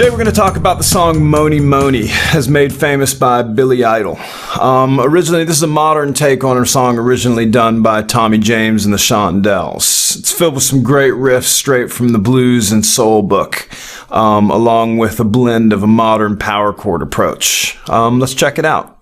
Today we're going to talk about the song Mony Mony, as made famous by Billy Idol. Originally, this is a modern take on a song originally done by Tommy James and the Shondells. It's filled with some great riffs straight from the blues and soul book, along with a blend of a modern power chord approach. Let's check it out.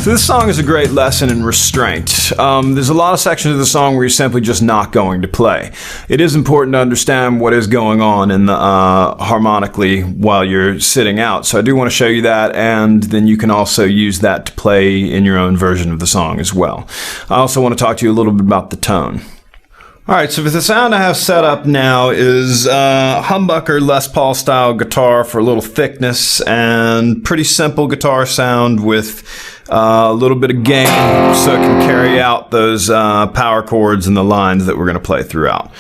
So this song is a great lesson in restraint. There's a lot of sections of the song where you're simply just not going to play. It is important to understand what is going on in the harmonically while you're sitting out. So I do want to show you that, and then you can also use that to play in your own version of the song as well. I also want to talk to you a little bit about the tone. Alright, so the sound I have set up now is humbucker Les Paul style guitar for a little thickness, and pretty simple guitar sound with a little bit of gain so it can carry out those power chords and the lines that we're going to play throughout.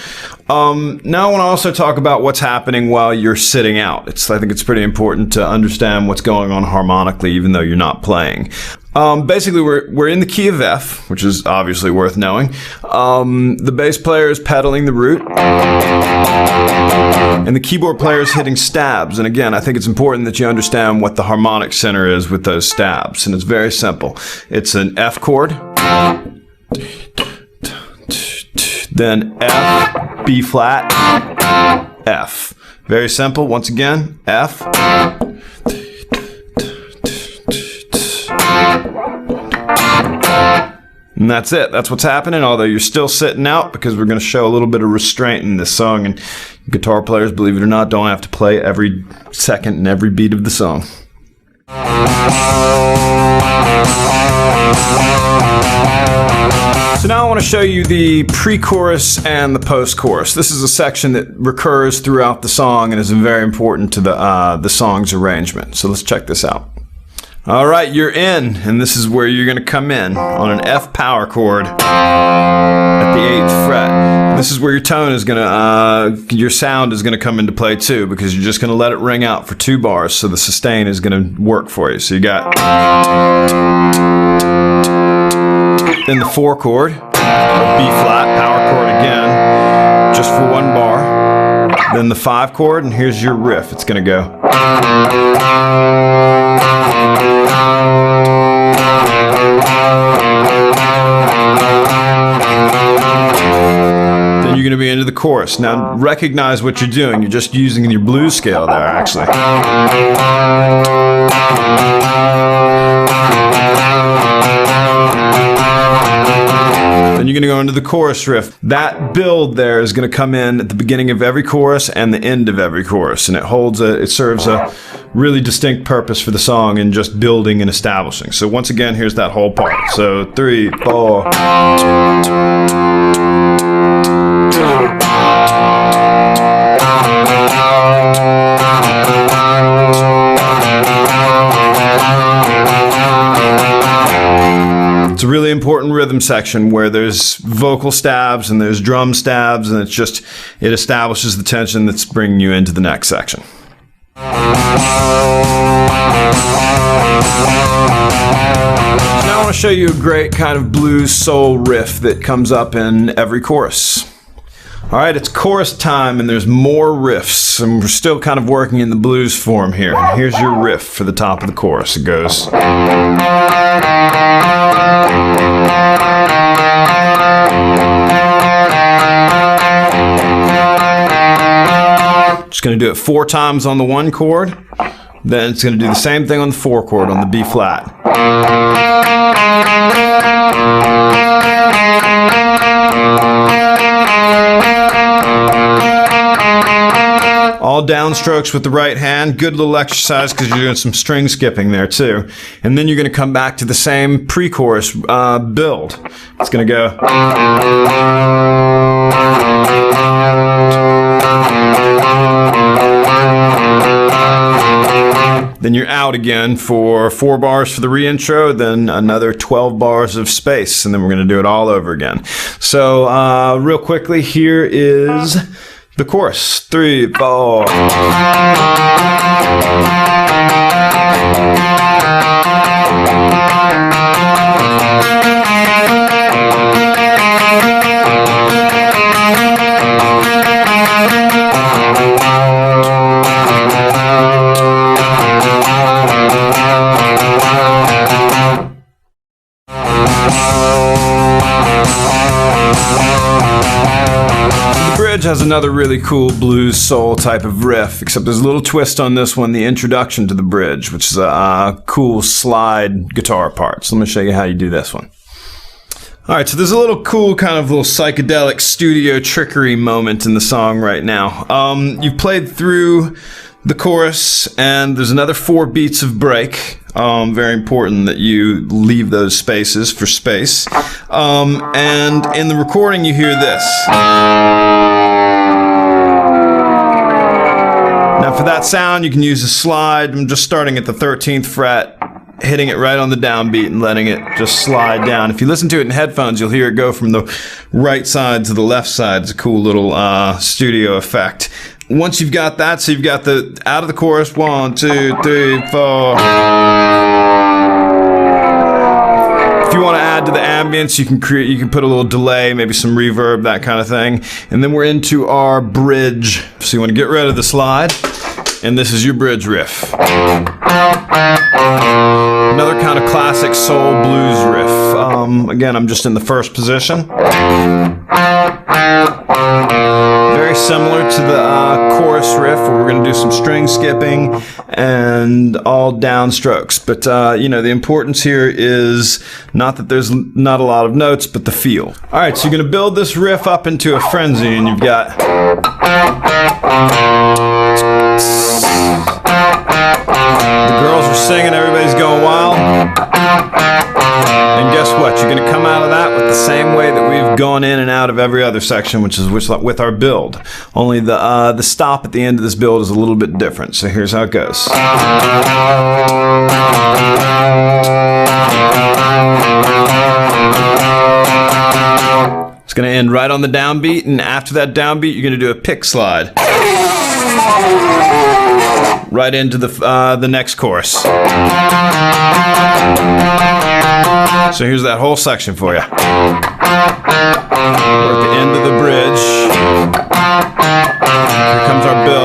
Now I want to also talk about what's happening while you're sitting out. I think it's pretty important to understand what's going on harmonically even though you're not playing. Basically, we're in the key of F, which is obviously worth knowing. The bass player is pedaling the root, and the keyboard player is hitting stabs. And again, I think it's important that you understand what the harmonic center is with those stabs. And it's very simple. It's an F chord, then F, B flat, F. Very simple. Once again, F. And that's it. That's what's happening, although you're still sitting out because we're going to show a little bit of restraint in this song. And guitar players, believe it or not, don't have to play every second and every beat of the song. So now I want to show you the pre-chorus and the post-chorus. This is a section that recurs throughout the song and is very important to the song's arrangement. So let's check this out. Alright, you're in, and this is where you're going to come in on an F power chord at the 8th fret. This is where your tone is going to, your sound is going to come into play too, because you're just going to let it ring out for 2 bars, so the sustain is going to work for you. So you got then the 4 chord, B flat power chord again, just for 1 bar. Then the 5 chord, and here's your riff. It's going to go. Then you're going to be into the chorus. Now recognize what you're doing. You're just using your blues scale there, actually. Then you're going to go into the chorus riff. That build there is going to come in at the beginning of every chorus and the end of every chorus, and it serves a really distinct purpose for the song in just building and establishing. So once again, here's that whole part. So 3, 4. It's a really important rhythm section where there's vocal stabs and there's drum stabs, and it establishes the tension that's bringing you into the next section. So now I want to show you a great kind of blues soul riff that comes up in every chorus. Alright, it's chorus time, and there's more riffs, and we're still kind of working in the blues form here. And here's your riff for the top of the chorus. It goes. Just going to do it 4 times on the 1 chord, then it's going to do the same thing on the 4 chord on the B flat. All downstrokes with the right hand. Good little exercise because you're doing some string skipping there too. And then you're going to come back to the same pre-chorus build. It's going to go. Then you're out again for 4 bars for the reintro, then another 12 bars of space, and then we're going to do it all over again. So real quickly, here is the chorus. 3, 4. bridge has another really cool blues soul type of riff, except there's a little twist on this one, the introduction to the bridge, which is a cool slide guitar part. So let me show you how you do this one. Alright, so there's a little cool kind of little psychedelic studio trickery moment in the song right now. You've played through the chorus, and there's another 4 beats of break. Very important that you leave those spaces for space. And in the recording you hear this. Now for that sound you can use a slide. I'm just starting at the 13th fret, hitting it right on the downbeat and letting it just slide down. If you listen to it in headphones, you'll hear it go from the right side to the left side. It's a cool little studio effect. Once you've got that, so you've got the out of the chorus, 1, 2, 3, 4. If you want to add to the ambience, you can put a little delay, maybe some reverb, that kind of thing. And then we're into our bridge. So you want to get rid of the slide, and this is your bridge riff. Another kind of classic soul blues riff. Again, I'm just in the first position. Very similar to the chorus riff, where we're going to do some string skipping and all downstrokes. But, you know, the importance here is not that there's not a lot of notes, but the feel. All right, so you're going to build this riff up into a frenzy, and you've got... The girls are singing, everybody's going wild. And guess what? You're going to come out of that with the same way that we've gone in and out of every other section, which is with our build. Only the stop at the end of this build is a little bit different. So here's how it goes. It's going to end right on the downbeat, and after that downbeat, you're going to do a pick slide. Right into the next chorus. So here's that whole section for you. We're at the end of the bridge. Here comes our build.